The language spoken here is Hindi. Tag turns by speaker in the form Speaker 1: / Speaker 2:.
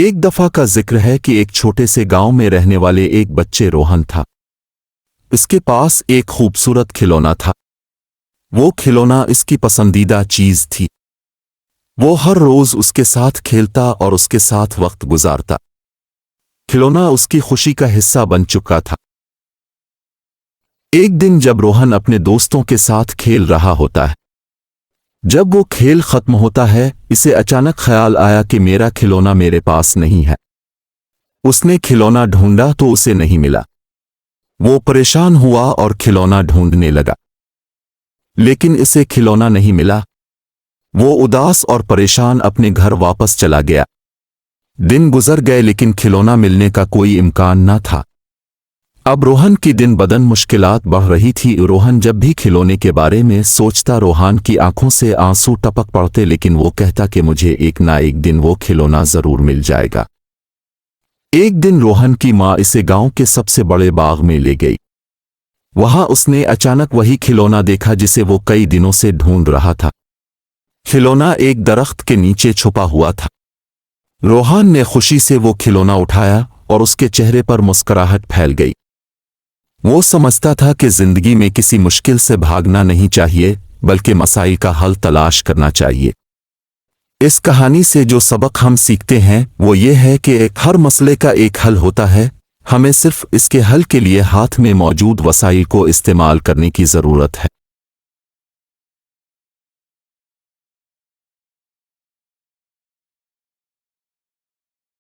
Speaker 1: एक दफा का जिक्र है कि एक छोटे से गांव में रहने वाले एक बच्चे रोहन था। इसके पास एक खूबसूरत खिलौना था। वो खिलौना इसकी पसंदीदा चीज थी। वो हर रोज उसके साथ खेलता और उसके साथ वक्त गुजारता। खिलौना उसकी खुशी का हिस्सा बन चुका था। एक दिन जब रोहन अपने दोस्तों के साथ खेल रहा होता है, जब वो खेल खत्म होता है, इसे अचानक ख्याल आया कि मेरा खिलौना मेरे पास नहीं है। उसने खिलौना ढूंढा तो उसे नहीं मिला। वो परेशान हुआ और खिलौना ढूंढने लगा, लेकिन इसे खिलौना नहीं मिला। वो उदास और परेशान अपने घर वापस चला गया। दिन गुजर गए लेकिन खिलौना मिलने का कोई इम्कान न था। अब रोहन की दिन बदन मुश्किलात बढ़ रही थी। रोहन जब भी खिलौने के बारे में सोचता, रोहन की आंखों से आंसू टपक पड़ते, लेकिन वो कहता कि मुझे एक ना एक दिन वो खिलौना जरूर मिल जाएगा। एक दिन रोहन की माँ इसे गांव के सबसे बड़े बाग में ले गई। वहां उसने अचानक वही खिलौना देखा जिसे वो कई दिनों से ढूंढ रहा था। खिलौना एक दरख्त के नीचे छुपा हुआ था। रोहन ने खुशी से वो खिलौना उठाया और उसके चेहरे पर मुस्कुराहट फैल गई। वो समझता था कि जिंदगी में किसी मुश्किल से भागना नहीं चाहिए, बल्कि मसाइल का हल तलाश करना चाहिए। इस कहानी से जो सबक हम सीखते हैं वो ये है कि हर मसले का एक हल होता है। हमें सिर्फ इसके हल के लिए हाथ में मौजूद वसाइल को इस्तेमाल करने की ज़रूरत है।